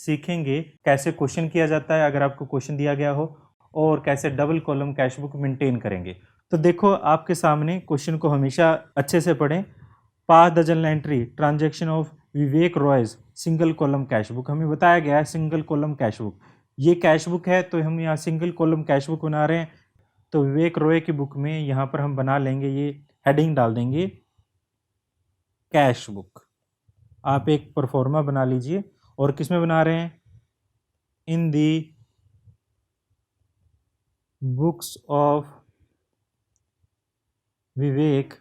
सीखेंगे कैसे क्वेश्चन किया जाता है अगर आपको क्वेश्चन दिया गया हो, और कैसे double column cash book maintain करेंगे। तो देखो आपके सामने क्वेश्चन को हमेशा अच्छे से पढ़ें। Pass the journal entry transaction of Vivek Roy's single column cash book. हमें बताया गया है सिंगल कॉलम कैश बुक, ये कैश बुक है तो हम यहाँ सिंगल कॉलम कैश बुक बना रहे हैं। तो विवेक रॉय की बुक में यहाँ पर हम बना लेंगे, ये हेडिंग डाल देंगे कैश बुक। आप एक परफॉर्मा बना लीजिए। और किस में बना रहे हैं? इन दी बुक्स ऑफ विवेक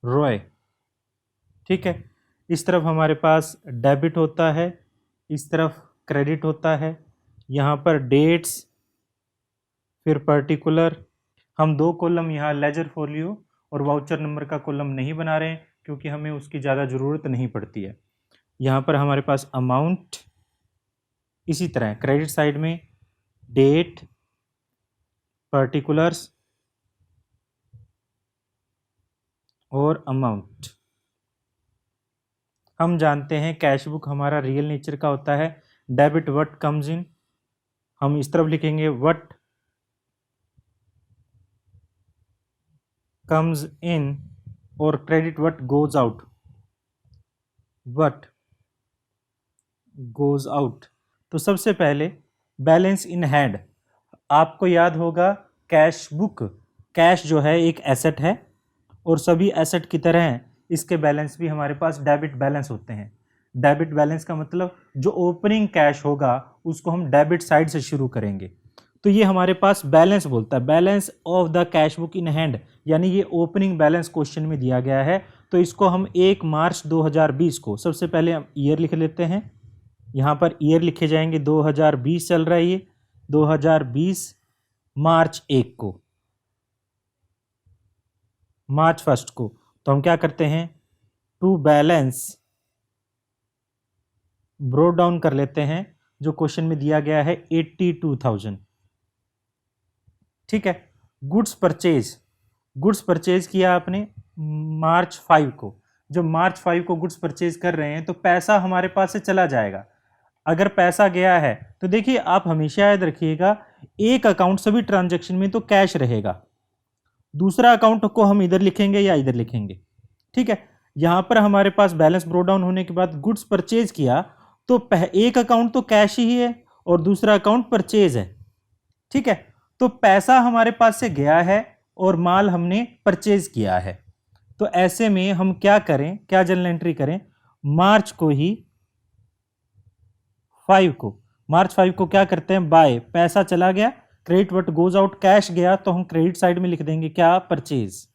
रॉय। ठीक है, इस तरफ हमारे पास डेबिट होता है, इस तरफ क्रेडिट होता है। यहाँ पर डेट्स, फिर पर्टिकुलर। हम दो कॉलम यहाँ लेजर फोलियो और वाउचर नंबर का कॉलम नहीं बना रहे हैं क्योंकि हमें उसकी ज़्यादा ज़रूरत नहीं पड़ती है। यहाँ पर हमारे पास अमाउंट, इसी तरह क्रेडिट साइड में डेट, पर्टिकुलर्स और अमाउंट। हम जानते हैं कैश बुक हमारा रियल नेचर का होता है। डेबिट व्हाट कम्स इन, हम इस तरफ लिखेंगे व्हाट कम्स इन, और credit what goes out, what goes out. तो सबसे पहले बैलेंस इन हैंड। आपको याद होगा कैश बुक, कैश जो है एक एसेट है और सभी एसेट की तरह इसके बैलेंस भी हमारे पास डेबिट बैलेंस होते हैं। डेबिट बैलेंस का मतलब जो ओपनिंग कैश होगा उसको हम डेबिट साइड से शुरू करेंगे। तो ये हमारे पास बैलेंस बोलता है, balance of the cash book in hand, यानी ये ओपनिंग बैलेंस क्वेश्चन में दिया गया है। तो इसको हम 1 मार्च 2020 को, सबसे पहले हम ईयर लिख लेते हैं। यहाँ पर ईयर लिखे जाएंगे, 2020 चल रहा है ये, 2020 मार्च 1 को, मार्च 1 को। तो हम क्या करते हैं, टू बैलेंस ब्रो डाउन कर लेते हैं। जो क्वेश्चन में दिया गया है 82,000। ठीक है, गुड्स परचेज, गुड्स परचेज किया आपने मार्च 5 को। जब मार्च 5 को गुड्स परचेज कर रहे हैं तो पैसा हमारे पास से चला जाएगा। अगर पैसा गया है तो देखिए आप हमेशा याद रखिएगा, एक अकाउंट सभी ट्रांजैक्शन में तो कैश रहेगा, दूसरा अकाउंट को हम इधर लिखेंगे या इधर लिखेंगे। ठीक है, यहां पर हमारे पास बैलेंस ब्रो डाउन होने के बाद गुड्स परचेज किया तो एक अकाउंट तो कैश ही है और दूसरा अकाउंट परचेज है। ठीक है, तो पैसा हमारे पास से गया है और माल हमने परचेज किया है। तो ऐसे में हम क्या करें, क्या जर्नल एंट्री करें, मार्च को ही 5 को, मार्च 5 को क्या करते हैं, बाय, पैसा चला गया, credit what goes out, cash गया तो हम क्रेडिट साइड में लिख देंगे क्या, परचेज।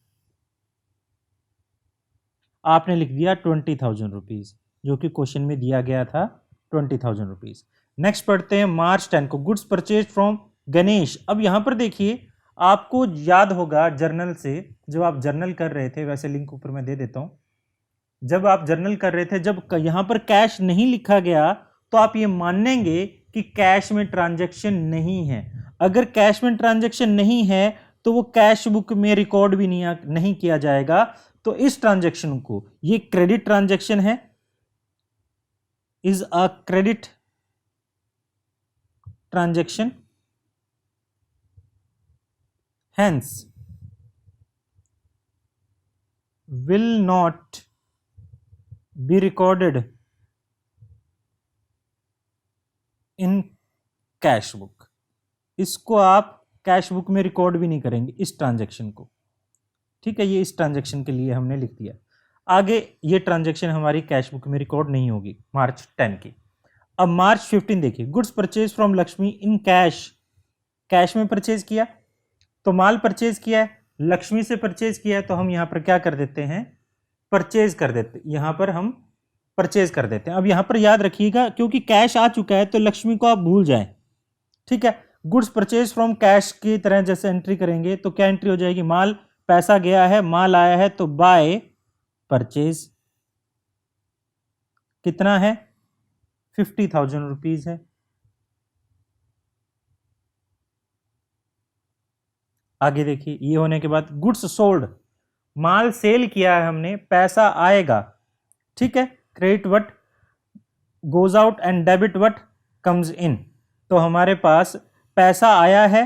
आपने लिख दिया 20,000 रुपीज, जो कि क्वेश्चन में दिया गया था 20,000 रुपीज। नेक्स्ट पढ़ते हैं मार्च 10 को, गुड्स परचेज फ्रॉम गणेश। अब यहां पर देखिए आपको याद होगा जर्नल से, जब आप जर्नल कर रहे थे, वैसे लिंक ऊपर मैं दे देता हूं, जब आप जर्नल कर रहे थे, जब यहां पर कैश नहीं लिखा गया तो आप ये मानेंगे कि कैश में ट्रांजैक्शन नहीं है। अगर कैश में ट्रांजैक्शन नहीं है तो वो कैश बुक में रिकॉर्ड भी नहीं किया जाएगा। तो इस ट्रांजैक्शन को, ये क्रेडिट ट्रांजैक्शन है, is a credit transaction, hence will not be recorded in cash book. इसको आप कैश बुक में रिकॉर्ड भी नहीं करेंगे इस ट्रांजैक्शन को। ठीक है, ये इस ट्रांजैक्शन के लिए हमने लिख दिया। आगे ये ट्रांजैक्शन हमारी कैश बुक में रिकॉर्ड नहीं होगी मार्च 10 की। अब मार्च 15 देखिए, goods purchase from Lakshmi in cash, cash में परचेज किया तो माल परचेज किया है, लक्ष्मी से परचेज किया है तो हम यहां पर क्या कर देते हैं, परचेज कर देते, यहां पर हम परचेज कर देते हैं। अब यहां पर याद रखिएगा क्योंकि कैश आ चुका है तो लक्ष्मी को आप भूल जाएं। ठीक है, गुड्स परचेज फ्रॉम कैश की तरह जैसे एंट्री करेंगे तो क्या एंट्री हो जाएगी, माल, पैसा गया है, माल आया है तो बाय परचेज, कितना है, 50,000 रुपीज है। आगे देखिए, ये होने के बाद गुड्स सोल्ड, माल सेल किया है हमने, पैसा आएगा। ठीक है, credit what goes out and debit what comes in. तो हमारे पास पैसा आया है,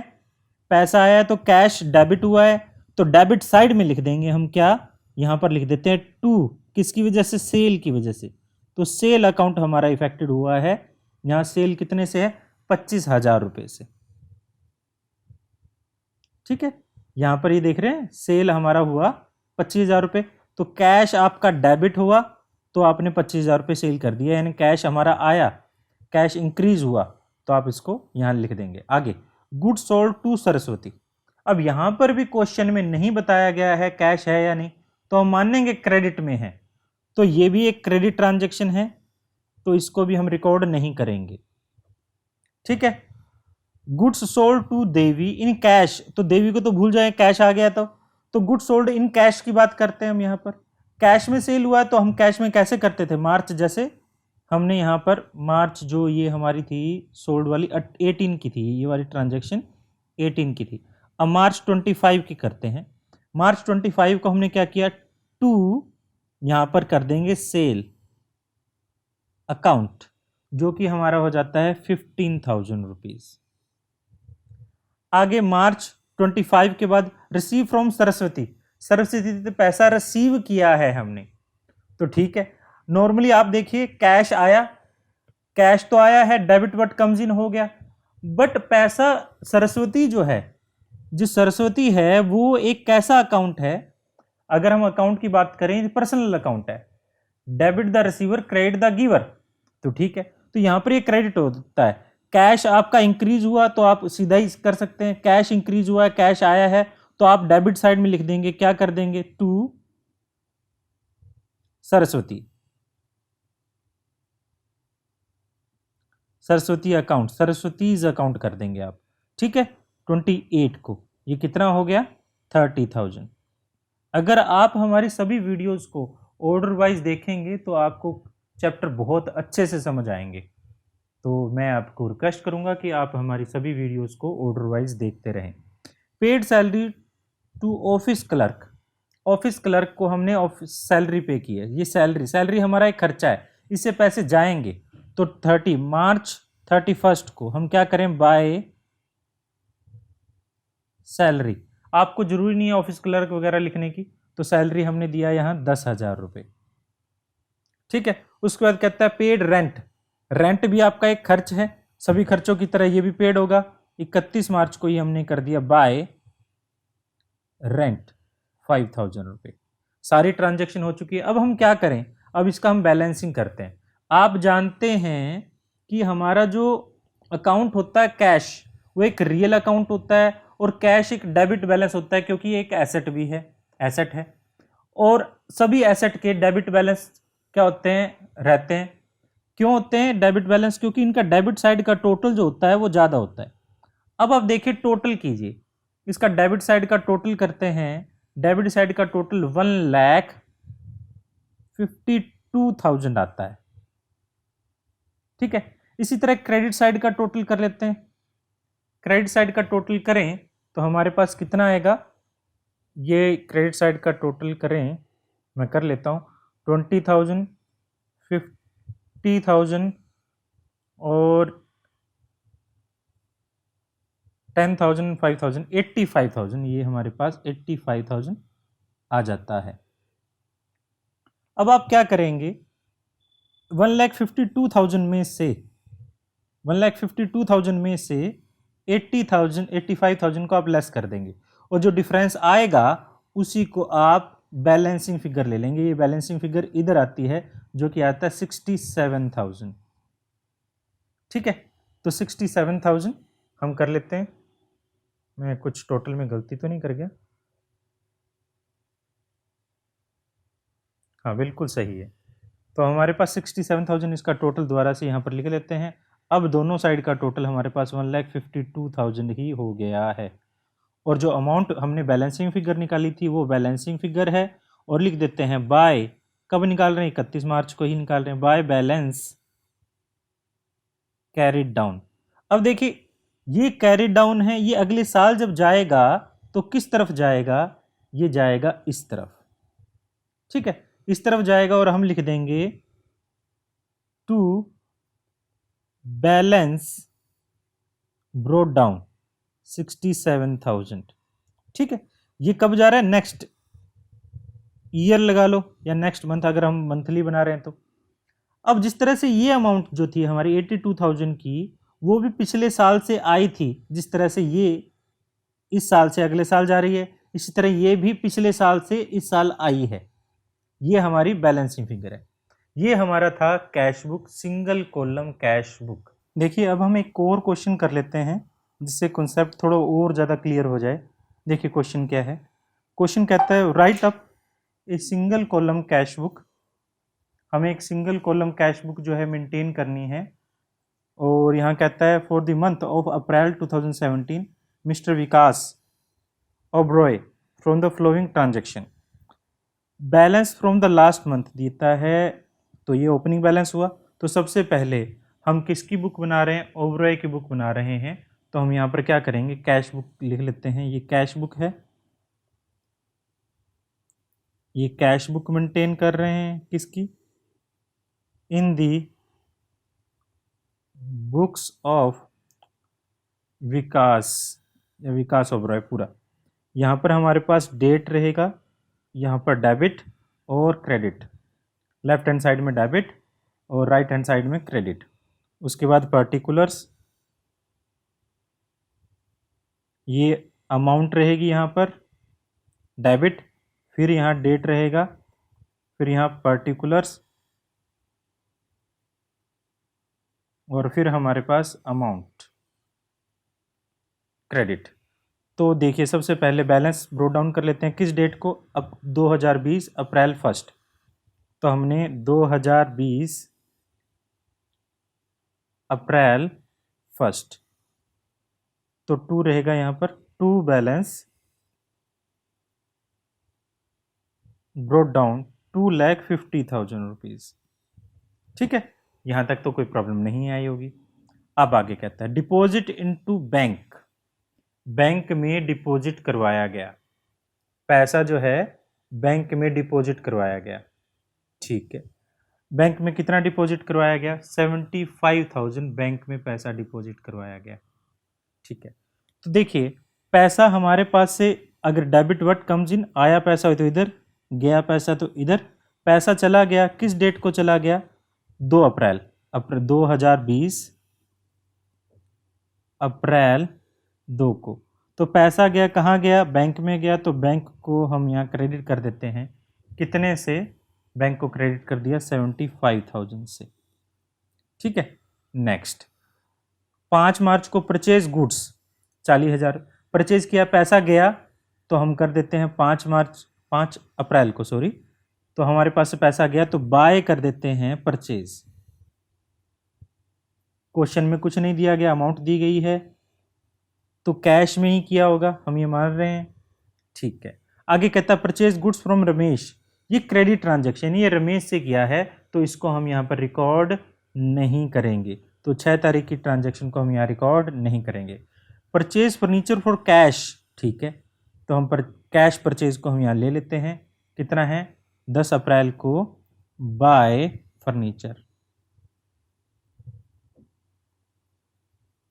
पैसा आया है तो कैश डेबिट हुआ है, तो डेबिट साइड में लिख देंगे हम क्या, यहां पर लिख देते हैं टू, किसकी वजह से, सेल की वजह से। तो सेल अकाउंट हमारा इफेक्टेड हुआ है, यहां सेल कितने से है, 25,000 रुपए से। ठीक है, यहां पर ये देख रहे हैं सेल हमारा हुआ 25,000 रुपए, तो कैश आपका डेबिट हुआ तो आपने 25,000 रुपए सेल कर दिया, यानी कैश हमारा आया, कैश इंक्रीज हुआ, तो आप इसको यहां लिख देंगे। आगे गुड सोल्ड टू सरस्वती। अब यहां पर भी क्वेश्चन में नहीं बताया गया है कैश है या नहीं, तो हम मानेंगे क्रेडिट में है, तो ये भी एक क्रेडिट ट्रांजेक्शन है, तो इसको भी हम रिकॉर्ड नहीं करेंगे। ठीक है, goods sold to Devi in cash, तो देवी को तो भूल जाए, कैश आ गया तो गुड्स सोल्ड इन कैश की बात करते हैं हम। यहां पर कैश में सेल हुआ है, तो हम कैश में कैसे करते थे, मार्च, जैसे हमने यहां पर मार्च जो ये हमारी थी सोल्ड वाली 18 की थी, ये वाली ट्रांजेक्शन 18 की थी। अब मार्च 25 की करते हैं। मार्च 25 को हमने क्या किया, टू यहां पर कर देंगे सेल अकाउंट, जो कि हमारा हो जाता है 15,000 रुपीज। आगे मार्च 25 के बाद रिसीव फ्रॉम सरस्वती, सरस्वती से पैसा रिसीव किया है हमने, तो ठीक है। नॉर्मली आप देखिए कैश आया, कैश तो आया है, डेबिट व्हाट कम्स इन हो गया, बट पैसा सरस्वती जो है, जो सरस्वती है वो एक कैसा अकाउंट है, अगर हम अकाउंट की बात करें पर्सनल अकाउंट है, debit the receiver credit the giver, तो ठीक है, तो यहां पर ये क्रेडिट होता है। कैश आपका इंक्रीज हुआ तो आप सीधा ही कर सकते हैं, कैश इंक्रीज हुआ है, कैश आया है, तो आप डेबिट साइड में लिख देंगे, क्या कर देंगे, to Saraswati, Saraswati account, Saraswati's account कर देंगे आप। ठीक है, 28 को ये कितना हो गया, 30,000। अगर आप हमारी सभी वीडियोस को ऑर्डर वाइज देखेंगे तो आपको चैप्टर बहुत अच्छे से समझ आएंगे, तो मैं आपको रिक्वेस्ट करूंगा कि आप हमारी सभी वीडियोस को ऑर्डर वाइज देखते रहें। Paid salary to office clerk, office clerk को हमने ऑफिस सैलरी पे की है, ये सैलरी, सैलरी हमारा एक खर्चा है, इससे पैसे जाएंगे, तो 30 मार्च 31 को हम क्या करें, बाय सैलरी। आपको जरूरी नहीं है ऑफिस क्लर्क वगैरह लिखने की, तो सैलरी हमने दिया यहां 10,000 रुपए। ठीक है, उसके बाद कहता है पेड रेंट, रेंट भी आपका एक खर्च है, सभी खर्चों की तरह ये भी पेड होगा, 31 मार्च को ही हमने कर दिया बाय रेंट 5,000 रुपए। सारी ट्रांजैक्शन हो चुकी है। अब हम क्या करें, अब इसका हम बैलेंसिंग करते हैं। आप जानते हैं कि हमारा जो अकाउंट होता है कैश, वो एक रियल अकाउंट होता है, और कैश एक डेबिट बैलेंस होता है, क्योंकि एक एसेट भी है, एसेट है, और सभी एसेट के डेबिट बैलेंस क्या होते हैं, रहते हैं। क्यों होते हैं डेबिट बैलेंस, क्योंकि इनका डेबिट साइड का टोटल जो होता है वो ज़्यादा होता है। अब आप देखिए टोटल कीजिए, इसका डेबिट साइड का टोटल करते हैं, डेबिट साइड का टोटल 1,52,000 आता है। ठीक है, इसी तरह क्रेडिट साइड का टोटल कर लेते हैं, क्रेडिट साइड का टोटल करें तो हमारे पास कितना आएगा, ये क्रेडिट साइड का टोटल करें, मैं कर लेता हूँ, 20,000, 50,000 और 10,000, 5,000, 85,000, ये हमारे पास 85,000 आ जाता है। अब आप क्या करेंगे, 1,52,000 में से 1,52,000 में से 80,000, 85,000 को आप लेस कर देंगे, और जो डिफरेंस आएगा उसी को आप बैलेंसिंग फिगर ले लेंगे। ये बैलेंसिंग फिगर इधर आती है, जो कि आता है 67,000। ठीक है, तो 67,000 हम कर लेते हैं, मैं कुछ टोटल में गलती तो नहीं कर गया, हाँ बिल्कुल सही है। तो हमारे पास 67,000 इसका टोटल दोबारा से यहाँ पर लिख लेते हैं। अब दोनों साइड का टोटल हमारे पास 1,52,000 ही हो गया है, और जो अमाउंट हमने बैलेंसिंग फिगर निकाली थी वो बैलेंसिंग फिगर है, और लिख देते हैं बाय, कब निकाल रहे हैं, 31 मार्च को ही निकाल रहे हैं, बाय बैलेंस कैरिड डाउन। अब देखिए ये कैरिड डाउन है, ये अगले साल जब जाएगा तो किस तरफ जाएगा, ये जाएगा इस तरफ। ठीक है, इस तरफ जाएगा, और हम लिख देंगे टू बैलेंस ब्रोट डाउन 67,000। ठीक है, ये कब जा रहा है, नेक्स्ट ईयर लगा लो या नेक्स्ट मंथ, अगर हम मंथली बना रहे हैं तो। अब जिस तरह से ये अमाउंट जो थी हमारी 82,000 की, वो भी पिछले साल से आई थी, जिस तरह से ये इस साल से अगले साल जा रही है, इसी तरह ये भी पिछले साल से इस साल आई है। ये हमारी बैलेंसिंग फिगर है। ये हमारा था cash book, single column cash book. देखिए अब हम एक और क्वेश्चन कर लेते हैं जिससे कॉन्सेप्ट थोड़ा और ज़्यादा क्लियर हो जाए। देखिए क्वेश्चन क्या है। क्वेश्चन कहता है right up a single column cash book. हमें एक सिंगल कॉलम कैश बुक जो है मेंटेन करनी है, और यहाँ कहता है for the month of April 2017 mister Vikas Oberoi from the flowing transaction. Balance from the last month देता है, तो ये ओपनिंग बैलेंस हुआ। तो सबसे पहले हम किसकी बुक बना रहे हैं, ओब्रॉय की बुक बना रहे हैं। तो हम यहाँ पर क्या करेंगे, कैश बुक लिख लेते हैं। ये कैश बुक है, ये कैश बुक मेंटेन कर रहे हैं किसकी, इन दी बुक्स ऑफ विकास या विकास ओब्रॉय पूरा। यहाँ पर हमारे पास डेट रहेगा, यहाँ पर डेबिट और क्रेडिट, लेफ्ट हैंड साइड में डेबिट और राइट हैंड साइड में क्रेडिट। उसके बाद पर्टिकुलर्स, ये अमाउंट रहेगी यहाँ पर डेबिट, फिर यहाँ डेट रहेगा, फिर यहाँ पर्टिकुलर्स, और फिर हमारे पास अमाउंट क्रेडिट। तो देखिए सबसे पहले बैलेंस ब्रोट डाउन कर लेते हैं किस डेट को, अब 2020 अप्रैल 1। तो हमने 2020 अप्रैल 1, तो 2 रहेगा यहाँ पर, 2 बैलेंस ब्रोट डाउन 2,50,000 रुपीज़। ठीक है, यहाँ तक तो कोई प्रॉब्लम नहीं आई होगी। अब आगे कहता है डिपॉजिट इनटू बैंक। बैंक में डिपॉजिट करवाया गया, पैसा जो है बैंक में डिपॉजिट करवाया गया। ठीक है, बैंक में कितना डिपॉजिट करवाया गया, 75,000 बैंक में पैसा डिपॉजिट करवाया गया। ठीक है, तो देखिए पैसा हमारे पास से अगर डेबिट व्हाट कम्स इन, आया पैसा तो इधर, गया पैसा तो इधर। पैसा चला गया किस डेट को चला गया, 2 अप्रैल 2020 अप्रैल 2 को। तो पैसा गया कहाँ गया, बैंक में गया, तो बैंक को हम यहाँ क्रेडिट कर देते हैं। कितने से, बैंक को क्रेडिट कर दिया 75,000 से। ठीक है, नेक्स्ट 5 मार्च को परचेज गुड्स 40,000 परचेज किया, पैसा गया तो हम कर देते हैं 5 अप्रैल को, सॉरी, तो हमारे पास से पैसा गया तो बाय कर देते हैं परचेज। क्वेश्चन में कुछ नहीं दिया गया, अमाउंट दी गई है, तो कैश में ही किया होगा, हम ये मान रहे हैं। ठीक है, आगे कहता है परचेज गुड्स फ्रॉम रमेश। ये क्रेडिट ट्रांजैक्शन, ये रमेश से किया है, तो इसको हम यहाँ पर रिकॉर्ड नहीं करेंगे। तो 6 तारीख की ट्रांजैक्शन को हम यहाँ रिकॉर्ड नहीं करेंगे। परचेज फर्नीचर फॉर कैश, ठीक है, तो हम पर कैश परचेज को हम यहाँ ले लेते हैं। कितना है, 10 अप्रैल को बाय फर्नीचर,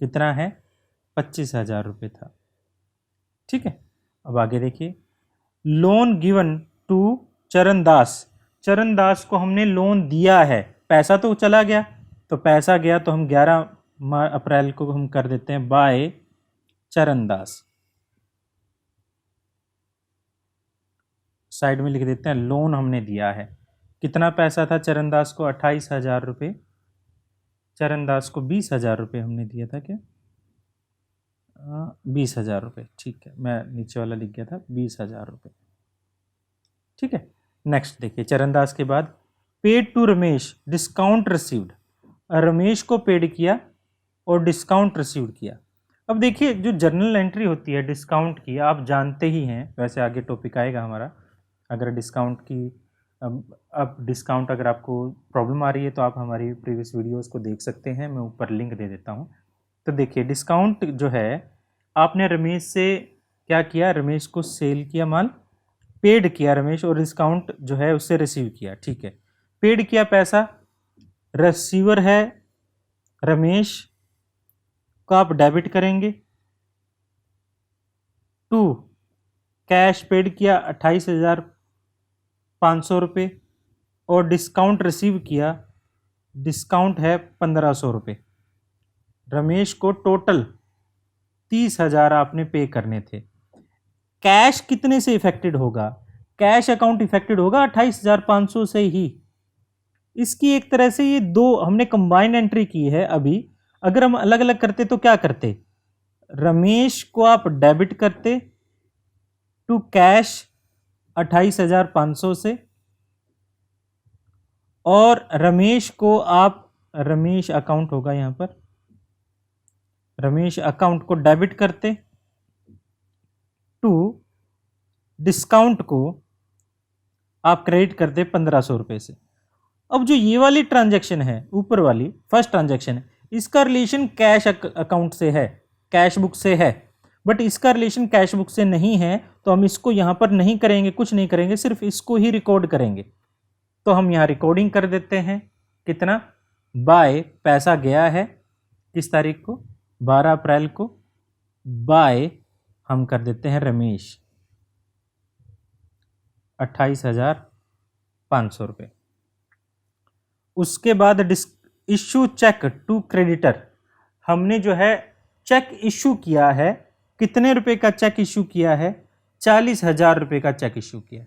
कितना है, 25,000 रुपये था। ठीक है, अब आगे देखिए लोन गिवन टू चरण दास। चरण दास को हमने लोन दिया है, पैसा तो चला गया, तो पैसा गया तो हम 11 अप्रैल को हम कर देते हैं बाय चरण दास। साइड में लिख देते हैं लोन हमने दिया है। कितना पैसा था चरण दास को, 28,000 रुपये। चरण दास को 20,000 रुपये हमने दिया था क्या, 20,000 रुपये। ठीक है, मैं नीचे वाला लिख गया था 20,000 रुपये। ठीक है, नेक्स्ट देखिए चरणदास के बाद paid to Ramesh discount received. Ramesh को पेड किया और डिस्काउंट रिसीव्ड किया। अब देखिए जो जर्नल एंट्री होती है डिस्काउंट की, आप जानते ही हैं, वैसे आगे टॉपिक आएगा हमारा अगर डिस्काउंट की। अब डिस्काउंट अगर आपको प्रॉब्लम आ रही है तो आप हमारी प्रीवियस वीडियोस को देख सकते हैं, मैं ऊपर लिंक दे देता हूँ। तो देखिए डिस्काउंट जो है, आपने रमेश से क्या किया, रमेश को सेल किया माल, पेड किया रमेश, और डिस्काउंट जो है उससे रिसीव किया। ठीक है, पेड किया पैसा, रिसीवर है रमेश को आप डेबिट करेंगे। टू कैश पेड किया 28,500 रुपये और डिस्काउंट रिसीव किया, डिस्काउंट है 1,500 रुपये। रमेश को टोटल 30,000 आपने पे करने थे। कैश कितने से इफेक्टेड होगा? कैश अकाउंट इफेक्टेड होगा 28,500 से ही। इसकी एक तरह से ये दो हमने कंबाइंड एंट्री की है अभी। अगर हम अलग अलग करते तो क्या करते? रमेश को आप डेबिट करते टू कैश 28,500 से, और रमेश को आप, रमेश अकाउंट होगा यहां पर, रमेश अकाउंट को डेबिट करते टू डिस्काउंट को आप क्रेडिट करते 1,500 रुपये से। अब जो ये वाली ट्रांजैक्शन है, ऊपर वाली फर्स्ट ट्रांजैक्शन है, इसका रिलेशन कैश अकाउंट से है, कैश बुक से है, बट इसका रिलेशन कैश बुक से नहीं है, तो हम इसको यहाँ पर नहीं करेंगे, कुछ नहीं करेंगे, सिर्फ इसको ही रिकॉर्ड करेंगे। तो हम यहाँ रिकॉर्डिंग कर देते हैं। कितना? बाय, पैसा गया है किस तारीख को? 12 अप्रैल को। बाय हम कर देते हैं रमेश 28,500 रुपये। उसके बाद इश्यू चेक टू क्रेडिटर, हमने जो है चेक इश्यू किया है। कितने रुपए का चेक इश्यू किया है? 40,000 रुपये का चेक इश्यू किया।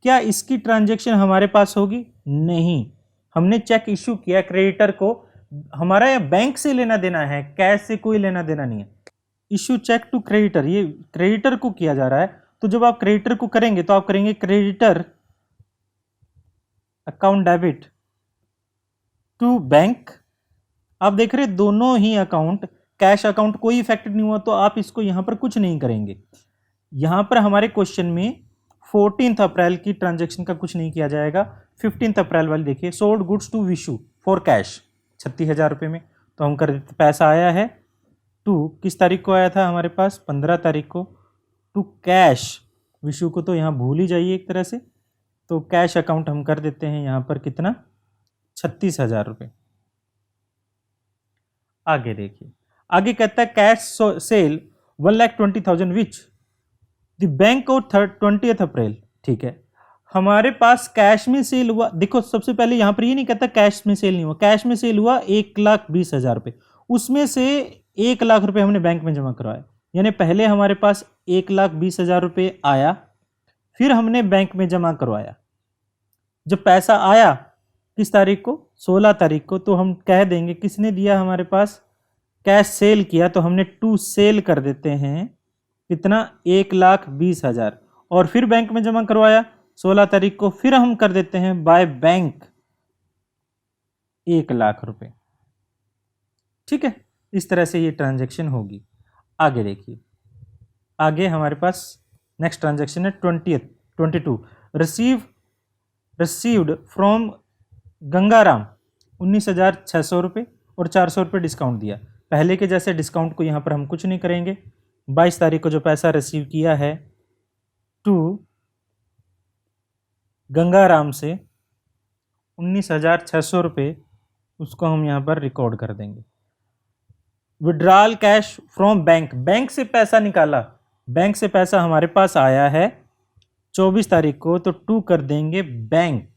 क्या इसकी ट्रांजैक्शन हमारे पास होगी? नहीं। हमने चेक इश्यू किया क्रेडिटर को, हमारा ये बैंक से लेना देना है, कैश से कोई लेना देना नहीं है। इश्यू चेक टू क्रेडिटर, ये क्रेडिटर को किया जा रहा है। तो जब आप क्रेडिटर को करेंगे तो आप करेंगे creditor account debit to bank. आप देख रहे दोनों ही अकाउंट, कैश अकाउंट कोई इफेक्टेड नहीं हुआ, तो आप इसको यहां पर कुछ नहीं करेंगे। यहां पर हमारे क्वेश्चन में 14 अप्रैल की ट्रांजैक्शन का कुछ नहीं किया जाएगा। 15 अप्रैल वाली देखिए, sold goods to Vishu for cash 36,000 रुपये में, तो हम कर देते, पैसा आया है टू, किस तारीख को आया था हमारे पास? 15 तारीख को, टू कैश। विशु को तो यहाँ भूल ही जाइए एक तरह से, तो कैश अकाउंट हम कर देते हैं यहाँ पर कितना? 36,000 रुपये। आगे देखिए, आगे कहता है cash cell 1,20,000 which the bank और 20 अप्रैल। ठीक है, हमारे पास कैश में सेल हुआ। देखो सबसे पहले यहाँ पर ये नहीं कहता कैश में सेल नहीं हुआ, कैश में सेल हुआ 1,20,000 रुपये, उसमें से 1,00,000 रुपये हमने बैंक में जमा करवाया। यानी पहले हमारे पास 1,20,000 रुपये आया, फिर हमने बैंक में जमा करवाया। जब पैसा आया किस तारीख को? 16 तारीख को, तो हम कह देंगे किसने दिया हमारे पास? कैश सेल किया, तो हमने टू सेल कर देते हैं कितना? 1,20,000, और फिर बैंक में जमा करवाया 16 तारीख को, फिर हम कर देते हैं बाय बैंक 1,00,000 रुपये। ठीक है, इस तरह से ये ट्रांजैक्शन होगी। आगे देखिए, आगे हमारे पास नेक्स्ट ट्रांजैक्शन है 22 रिसीव्ड फ्रॉम गंगाराम 19,600 रुपये और 400 रुपये डिस्काउंट दिया। पहले के जैसे डिस्काउंट को यहाँ पर हम कुछ नहीं करेंगे। 22 तारीख को जो पैसा रिसीव किया है टू गंगाराम से 19,600 रुपये, उसको हम यहाँ पर रिकॉर्ड कर देंगे। Withdrawal cash from bank, bank से पैसा निकाला, बैंक से पैसा हमारे पास आया है 24 तारीख को, तो टू कर देंगे बैंक।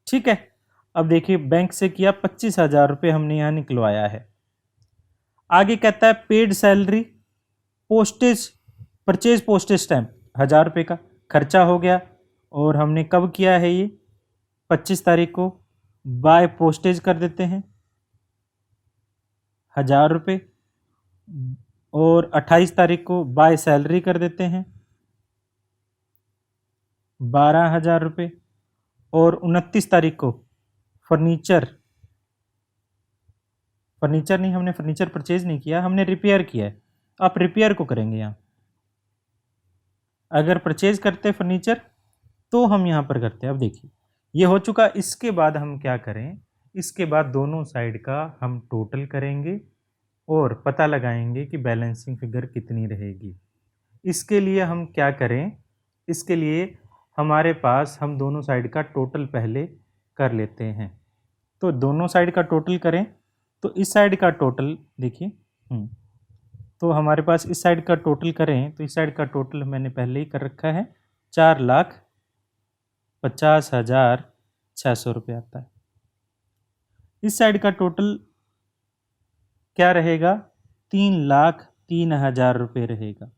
ठीक है, अब देखिए बैंक से किया 25,000 रुपये हमने यहाँ निकलवाया है। आगे कहता है paid salary postage purchase postage stamp 1,000 रुपये का खर्चा हो गया, और हमने कब किया है ये? 25 तारीख को। बाय पोस्टेज कर देते हैं 1,000 रुपये, और 28 तारीख को बाय सैलरी कर देते हैं 12,000 रुपये, और 29 तारीख को फर्नीचर नहीं, हमने फर्नीचर परचेज नहीं किया, हमने रिपेयर किया है। आप रिपेयर को करेंगे यहाँ। अगर परचेज करते फर्नीचर तो हम यहाँ पर करते हैं। अब देखिए ये हो चुका। इसके बाद हम क्या करें? इसके बाद दोनों साइड का हम टोटल करेंगे और पता लगाएंगे कि बैलेंसिंग फिगर कितनी रहेगी। इसके लिए हम क्या करें? इसके लिए हमारे पास हम दोनों साइड का टोटल पहले कर लेते हैं। तो दोनों साइड का टोटल करें तो इस साइड का टोटल देखिए, तो हमारे पास इस साइड का टोटल करें तो इस साइड का टोटल मैंने पहले ही कर रखा है, 4,50,600 रुपये आता है। इस साइड का टोटल क्या रहेगा, 3,03,000 रुपये रहेगा।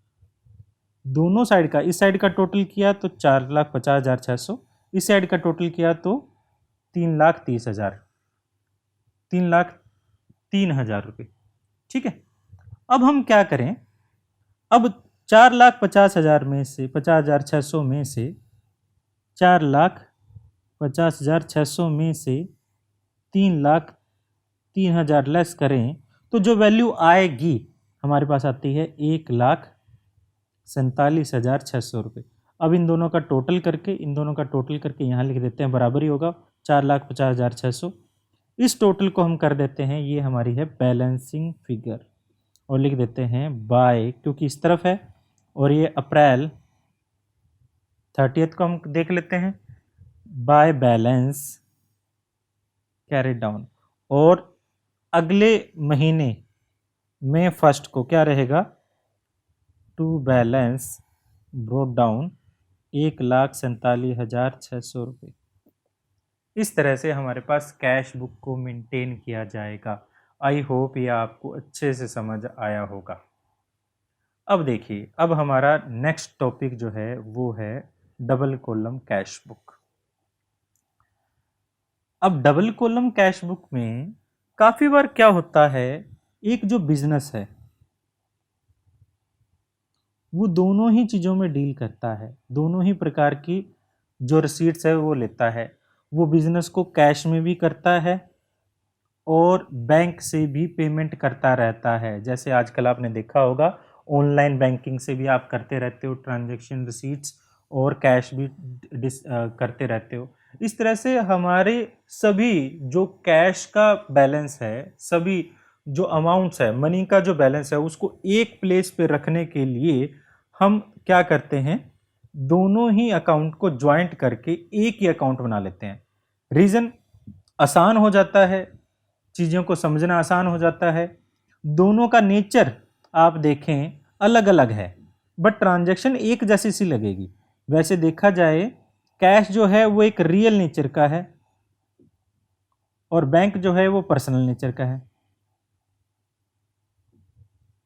दोनों साइड का, इस साइड का टोटल किया तो 4,50,600, इस साइड का टोटल किया तो 3,30,000, 3,03,000 रुपये। ठीक है, अब हम क्या करें, अब 4,50,000 में से 50,600 में से 4,50,600 में से 3,03,000 लेस करें तो जो वैल्यू आएगी हमारे पास आती है 1,47,600 रुपये। अब इन दोनों का टोटल करके यहाँ लिख देते हैं, बराबर ही होगा 4,50,600। इस टोटल को हम कर देते हैं, ये हमारी है बैलेंसिंग फिगर, और लिख देते हैं बाय, क्योंकि इस तरफ है, और ये अप्रैल 30th को हम देख लेते हैं, बाय बैलेंस कैरी डाउन। और अगले महीने में फर्स्ट को क्या रहेगा, टू बैलेंस ब्रोट डाउन 1,47,600 रुपये। इस तरह से हमारे पास कैश बुक को मेंटेन किया जाएगा। आई होप ये आपको अच्छे से समझ आया होगा। अब देखिए, अब हमारा नेक्स्ट टॉपिक जो है वो है डबल कॉलम कैश बुक। अब डबल कॉलम कैश बुक में काफ़ी बार क्या होता है, एक जो बिजनेस है वो दोनों ही चीज़ों में डील करता है, दोनों ही प्रकार की जो रसीट्स है वो लेता है। वो बिजनेस को कैश में भी करता है और बैंक से भी पेमेंट करता रहता है। जैसे आजकल आपने देखा होगा, ऑनलाइन बैंकिंग से भी आप करते रहते हो ट्रांजैक्शन रिसीट्स, और कैश भी करते रहते हो। इस तरह से हमारे सभी जो कैश का बैलेंस है, सभी जो अमाउंट्स है, मनी का जो बैलेंस है, उसको एक प्लेस पे रखने के लिए हम क्या करते हैं, दोनों ही अकाउंट को ज्वाइंट करके एक ही अकाउंट बना लेते हैं। रीज़न आसान हो जाता है, चीज़ों को समझना आसान हो जाता है। दोनों का नेचर आप देखें अलग अलग है, बट ट्रांजैक्शन एक जैसी सी लगेगी। वैसे देखा जाए, कैश जो है वो एक रियल नेचर का है और बैंक जो है वो पर्सनल नेचर का है।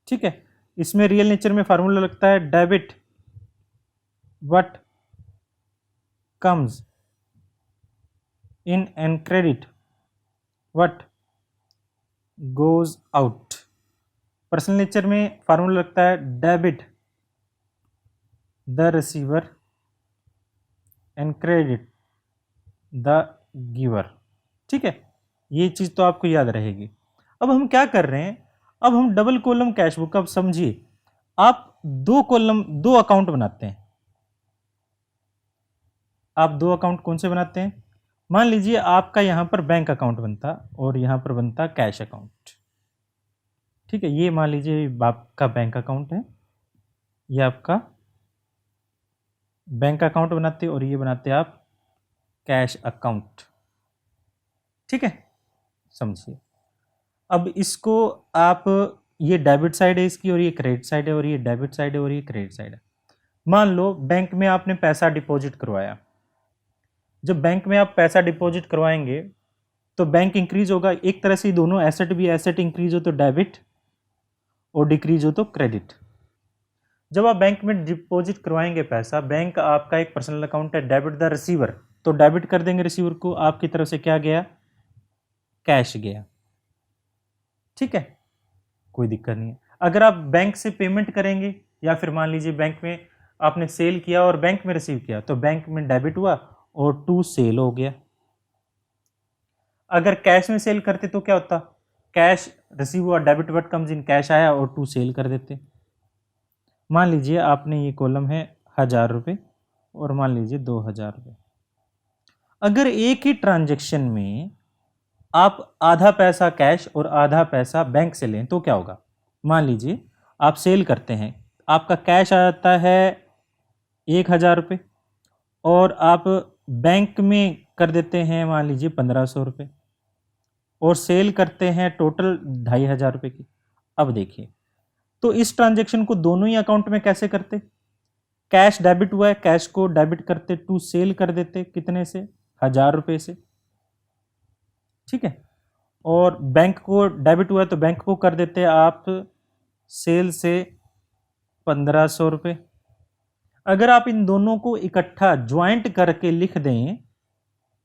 ठीक है, इसमें रियल नेचर में फार्मूला लगता है, debit what comes in and credit what goes out. Personal nature में फार्मूला लगता है, debit the receiver and credit the giver. ठीक है, ये चीज़ तो आपको याद रहेगी। अब हम क्या कर रहे हैं, अब हम डबल कॉलम कैश बुक, अब समझिए, आप दो अकाउंट बनाते हैं। आप दो अकाउंट कौन से बनाते हैं, मान लीजिए आपका यहां पर बैंक अकाउंट बनता और यहां पर बनता कैश अकाउंट। ठीक है, ये मान लीजिए आपका बैंक अकाउंट है, ये आपका बैंक अकाउंट बनाते और ये बनाते आप कैश अकाउंट। ठीक है, समझिए। अब इसको आप, ये डेबिट साइड है इसकी और ये क्रेडिट साइड है, और ये डेबिट साइड है और ये क्रेडिट साइड है। मान लो बैंक में आपने पैसा डिपॉजिट करवाया। जब बैंक में आप पैसा डिपॉजिट करवाएंगे तो बैंक इंक्रीज होगा। एक तरह से दोनों एसेट भी, एसेट इंक्रीज हो तो डेबिट और डिक्रीज हो तो क्रेडिट। जब आप बैंक में डिपॉजिट करवाएंगे पैसा, बैंक आपका एक पर्सनल अकाउंट है, डेबिट द रिसीवर, तो डेबिट कर देंगे रिसीवर को, आपकी तरफ से क्या गया, कैश गया। ठीक है, कोई दिक्कत नहीं है। अगर आप बैंक से पेमेंट करेंगे, या फिर मान लीजिए बैंक में आपने सेल किया और बैंक में रिसीव किया, तो बैंक में डेबिट हुआ और टू सेल हो गया। अगर कैश में सेल करते तो क्या होता, कैश रिसीव हुआ, debit what comes in cash आया और टू सेल कर देते। मान लीजिए आपने, ये कॉलम है 1,000 रुपये और मान लीजिए 2,000 रुपये। अगर एक ही ट्रांजैक्शन में आप आधा पैसा कैश और आधा पैसा बैंक से लें तो क्या होगा। मान लीजिए आप सेल करते हैं, आपका कैश आ जाता है 1,000 रुपये और आप बैंक में कर देते हैं मान लीजिए 1,500 रुपये। और सेल करते हैं टोटल 2500 रुपये की। अब देखिए, तो इस ट्रांजेक्शन को दोनों ही अकाउंट में कैसे करते? कैश डेबिट हुआ है, कैश को डेबिट करते टू सेल कर देते, कितने से? 1000 रुपये से, ठीक है। और बैंक को डेबिट हुआ है तो बैंक को कर देते आप सेल से 1500 रुपये। अगर आप इन दोनों को इकट्ठा ज्वाइंट करके लिख दें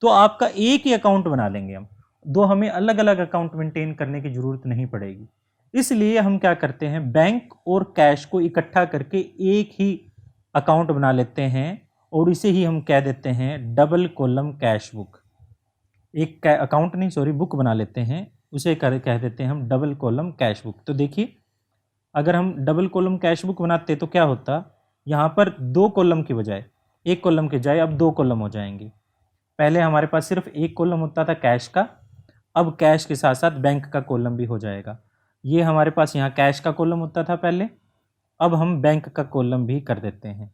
तो आपका एक ही अकाउंट बना लेंगे हम, दो हमें अलग अलग अकाउंट मेंटेन करने की जरूरत नहीं पड़ेगी। इसलिए हम क्या करते हैं, बैंक और कैश को इकट्ठा करके एक ही अकाउंट बना लेते हैं और इसे ही हम कह देते हैं डबल कॉलम कैश बुक। एक अकाउंट नहीं, सॉरी, बुक बना लेते हैं, उसे कह देते हैं हम डबल कॉलम कैश बुक। तो देखिए, अगर हम डबल कॉलम कैश बुक बनाते तो क्या होता, यहाँ पर 2 कॉलम की बजाय, एक कॉलम के बजाय अब 2 कॉलम हो जाएंगे। पहले हमारे पास सिर्फ एक कॉलम होता था कैश का, अब कैश के साथ साथ बैंक का कॉलम भी हो जाएगा। ये हमारे पास यहाँ कैश का कॉलम होता था पहले, अब हम बैंक का कॉलम भी कर देते हैं,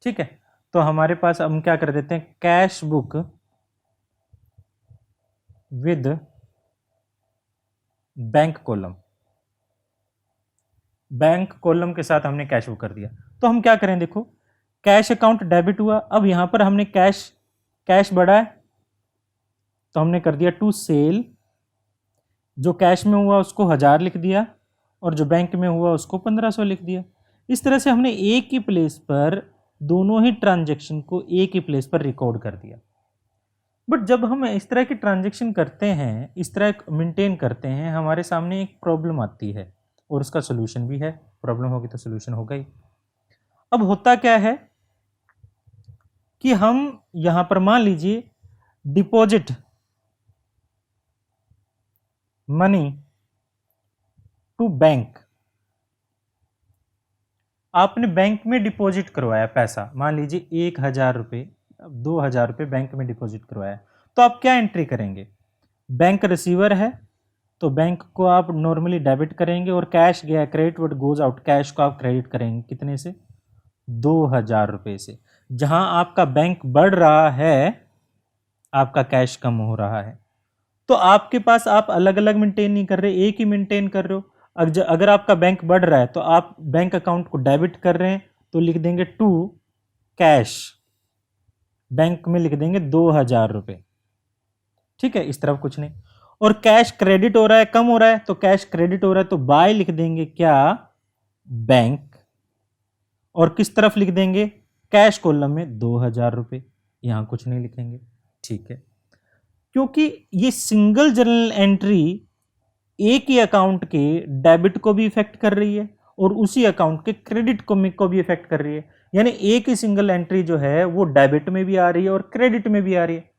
ठीक है। तो हमारे पास हम क्या कर देते हैं, cash book with bank column, bank column के साथ हमने कैश बुक कर दिया। तो हम क्या करें, देखो, कैश अकाउंट डेबिट हुआ, अब यहां पर हमने कैश बढ़ा है तो हमने कर दिया टू सेल, जो कैश में हुआ उसको 1000 लिख दिया और जो बैंक में हुआ उसको 1500 लिख दिया। इस तरह से हमने एक ही प्लेस पर दोनों ही ट्रांजेक्शन को एक ही प्लेस पर रिकॉर्ड कर दिया। बट जब हम इस तरह की ट्रांजेक्शन करते हैं, इस तरह मेंटेन करते हैं, हमारे सामने एक प्रॉब्लम आती है और उसका सोल्यूशन भी है। प्रॉब्लम होगी तो सोल्यूशन होगा ही। अब होता क्या है कि हम यहां पर मान लीजिए डिपॉजिट मनी टू बैंक, आपने बैंक में डिपॉजिट करवाया पैसा, मान लीजिए 1000 रुपये, 2000 रुपये बैंक में डिपॉजिट करवाया, तो आप क्या एंट्री करेंगे? बैंक रिसीवर है तो बैंक को आप नॉर्मली डेबिट करेंगे और कैश गया, credit what goes out, cash को आप क्रेडिट करेंगे कितने से? 2000 रुपये से। जहां आपका बैंक बढ़ रहा है, आपका कैश कम हो रहा है। तो आपके पास आप अलग अलग मेंटेन नहीं कर रहे, एक ही मेंटेन कर रहे हो। अगर आपका बैंक बढ़ रहा है तो आप बैंक अकाउंट को डेबिट कर रहे हैं तो लिख देंगे टू कैश, बैंक में लिख देंगे 2000 रुपये, ठीक है। इस तरफ कुछ नहीं। और कैश क्रेडिट हो रहा है, कम हो रहा है, तो कैश क्रेडिट हो रहा है तो बाय लिख देंगे क्या? बैंक। और किस तरफ लिख देंगे? कैश कॉलम में 2000 रुपये, यहां कुछ नहीं लिखेंगे, ठीक है। क्योंकि ये सिंगल जर्नल एंट्री एक ही अकाउंट के डेबिट को भी इफेक्ट कर रही है और उसी अकाउंट के क्रेडिट को भी इफेक्ट कर रही है। यानी एक ही सिंगल एंट्री जो है वो डेबिट में भी आ रही है और क्रेडिट में भी आ रही है।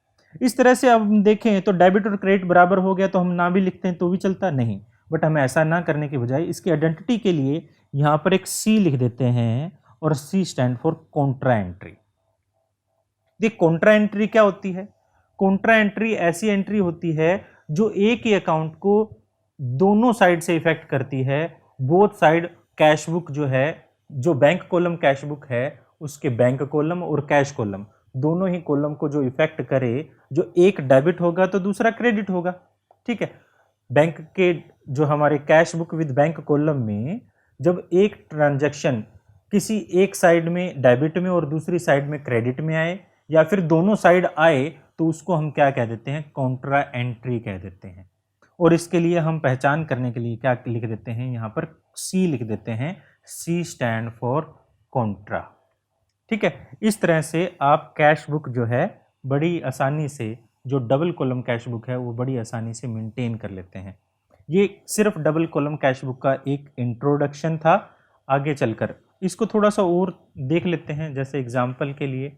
इस तरह से अब हम देखें तो डेबिट और क्रेडिट बराबर हो गया तो हम ना भी लिखते हैं तो भी चलता नहीं, बट हमें ऐसा ना करने के बजाय इसकी आइडेंटिटी के लिए यहाँ पर एक सी लिख देते हैं और सी स्टैंड फॉर कॉन्ट्रा एंट्री। देख, कॉन्ट्रा एंट्री क्या होती है? कॉन्ट्रा एंट्री ऐसी एंट्री होती है जो एक ही अकाउंट को दोनों साइड से इफेक्ट करती है। बोथ साइड कैश बुक जो है, जो बैंक कॉलम कैश बुक है उसके बैंक कॉलम और कैश कॉलम दोनों ही कॉलम को जो इफेक्ट करे, जो एक डेबिट होगा तो दूसरा क्रेडिट होगा, ठीक है। बैंक के जो हमारे cash book with bank column में जब एक ट्रांजैक्शन किसी एक साइड में डेबिट में और दूसरी साइड में क्रेडिट में आए या फिर दोनों साइड आए तो उसको हम क्या कह देते हैं? कॉन्ट्रा एंट्री कह देते हैं। और इसके लिए हम पहचान करने के लिए क्या लिख देते हैं? यहाँ पर सी लिख देते हैं, सी स्टैंड फॉर कॉन्ट्रा, ठीक है। इस तरह से आप कैश बुक जो है बड़ी आसानी से, जो डबल कॉलम कैश बुक है वो बड़ी आसानी से मेंटेन कर लेते हैं। ये सिर्फ डबल कॉलम कैश बुक का एक इंट्रोडक्शन था। आगे चलकर इसको थोड़ा सा और देख लेते हैं। जैसे एग्जाम्पल के लिए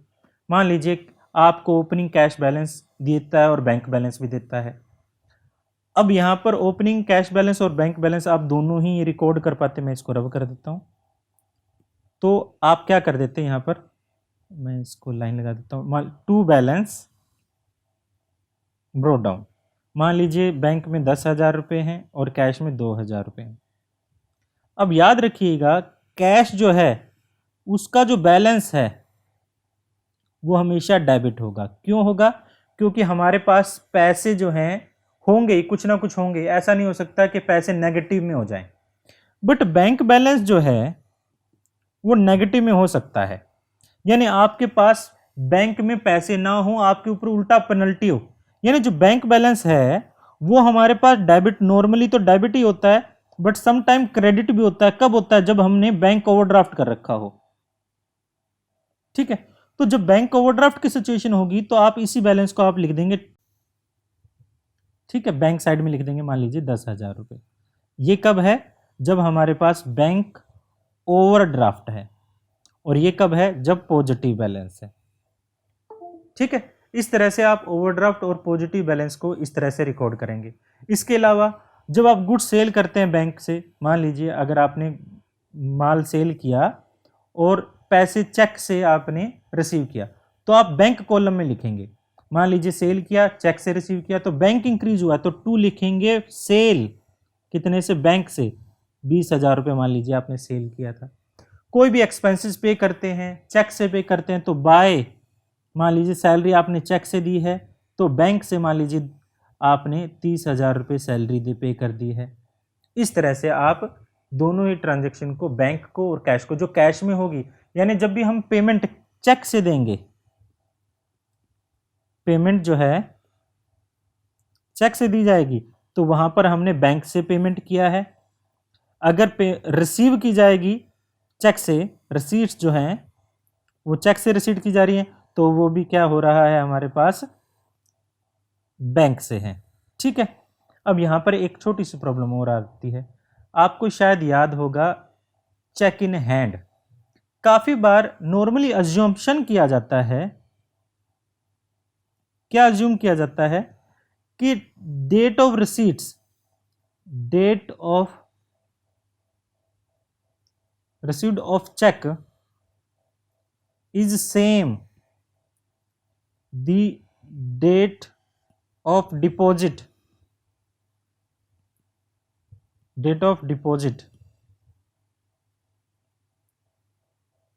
मान लीजिए आपको ओपनिंग कैश बैलेंस देता है और बैंक बैलेंस भी देता है। अब यहाँ पर ओपनिंग कैश बैलेंस और बैंक बैलेंस आप दोनों ही रिकॉर्ड कर पाते, मैं इसको रब कर देता हूँ। तो आप क्या कर देते हैं, यहाँ पर मैं इसको लाइन लगा देता हूँ, टू बैलेंस ब्रो डाउन। मान लीजिए बैंक में 10,000 रुपये हैं और कैश में 2,000 रुपये हैं। अब याद रखिएगा कैश जो है उसका जो बैलेंस है वो हमेशा डेबिट होगा। क्यों होगा? क्योंकि हमारे पास पैसे जो हैं होंगे ही, कुछ ना कुछ होंगे, ऐसा नहीं हो सकता कि पैसे नेगेटिव में हो जाएं। बट बैंक बैलेंस जो है वो नेगेटिव में हो सकता है, यानी आपके पास बैंक में पैसे ना हो, आपके ऊपर उल्टा पेनल्टी हो। यानी जो बैंक बैलेंस है वो हमारे पास डेबिट, नॉर्मली तो डेबिट ही होता है, बट सम टाइम क्रेडिट भी होता है। कब होता है? जब हमने बैंक ओवरड्राफ्ट कर रखा हो। ठीक है, तो जब बैंक ओवरड्राफ्ट की सिचुएशन होगी तो आप इसी बैलेंस को आप लिख देंगे, ठीक है, बैंक साइड में लिख देंगे, मान लीजिए 10,000 रुपये। ये कब है? जब हमारे पास बैंक ओवरड्राफ्ट है। और ये कब है? जब पॉजिटिव बैलेंस है। ठीक है, इस तरह से आप ओवरड्राफ्ट और पॉजिटिव बैलेंस को इस तरह से रिकॉर्ड करेंगे। इसके अलावा जब आप गुड्स सेल करते हैं बैंक से, मान लीजिए अगर आपने माल सेल किया और पैसे चेक से आपने रिसीव किया, तो आप बैंक कॉलम में लिखेंगे। मान लीजिए सेल किया, चेक से रिसीव किया, तो बैंक इंक्रीज हुआ तो 2 लिखेंगे। सेल कितने से? बैंक से 20,000 रुपये मान लीजिए आपने सेल किया था। कोई भी एक्सपेंसेस पे करते हैं, चेक से पे करते हैं, तो बाय, मान लीजिए सैलरी आपने चेक से दी है तो बैंक से मान लीजिए आपने 30,000 रुपये सैलरी दे पे कर दी है। इस तरह से आप दोनों ही ट्रांजैक्शन को, बैंक को और कैश को, जो कैश में होगी, यानी जब भी हम पेमेंट चेक से देंगे, पेमेंट जो है चेक से दी जाएगी, तो वहां पर हमने बैंक से पेमेंट किया है। अगर रिसीव की जाएगी चेक से, रिसीट्स जो हैं वो चेक से रिसीट की जा रही हैं, तो वो भी क्या हो रहा है? हमारे पास बैंक से है। ठीक है, अब यहां पर एक छोटी सी प्रॉब्लम और आती है। आपको शायद याद होगा चेक इन हैंड। काफी बार नॉर्मली अज्यूम्पशन किया जाता है, क्या अज्यूम किया जाता है कि date of receipts, date of received of cheque is same the date of deposit, date of deposit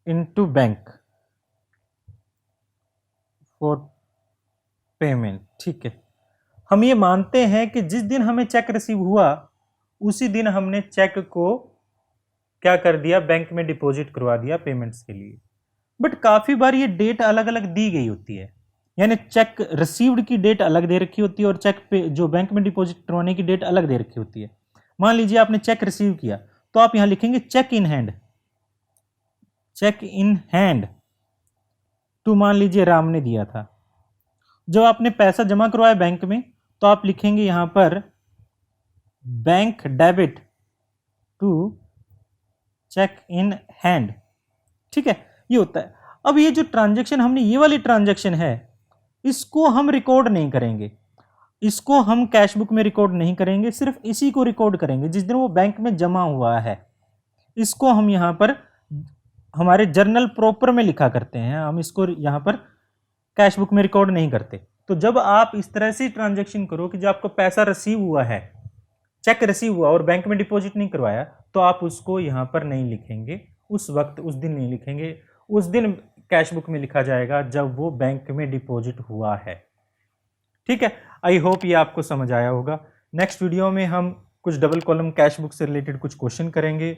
into bank for payment। ठीक है, हम ये मानते हैं कि जिस दिन हमें चेक रिसीव हुआ उसी दिन हमने चेक को क्या कर दिया? बैंक में डिपॉजिट करवा दिया पेमेंट्स के लिए। बट काफी बार ये डेट अलग अलग दी गई होती है, यानी चेक रिसीव्ड की डेट अलग दे रखी होती है और चेक पे जो बैंक में डिपॉजिट करवाने की डेट अलग दे रखी होती है। मान लीजिए आपने चेक रिसीव किया तो आप यहां लिखेंगे cheque in hand, cheque in hand to, मान लीजिए राम ने दिया था। जब आपने पैसा जमा करवाया बैंक में तो आप लिखेंगे यहां पर bank debit to cheque in hand. ठीक है, ये होता है। अब ये जो ट्रांजैक्शन हमने, ये वाली ट्रांजैक्शन है, इसको हम रिकॉर्ड नहीं करेंगे, इसको हम कैश बुक में रिकॉर्ड नहीं करेंगे, सिर्फ इसी को रिकॉर्ड करेंगे जिस दिन वो बैंक में जमा हुआ है। इसको हम यहां पर हमारे जर्नल प्रॉपर में लिखा करते हैं, हम इसको यहां पर कैश बुक में रिकॉर्ड नहीं करते। तो जब आप इस तरह से ट्रांजैक्शन करो कि जब आपको पैसा रिसीव हुआ है, चेक रिसीव हुआ और बैंक में डिपॉजिट नहीं करवाया, तो आप उसको यहां पर नहीं लिखेंगे, उस वक्त, उस दिन नहीं लिखेंगे। उस दिन कैश बुक में लिखा जाएगा जब वो बैंक में डिपॉजिट हुआ है। ठीक है, आई होप ये आपको समझ आया होगा। नेक्स्ट वीडियो में हम कुछ डबल कॉलम कैश बुक से रिलेटेड कुछ क्वेश्चन करेंगे।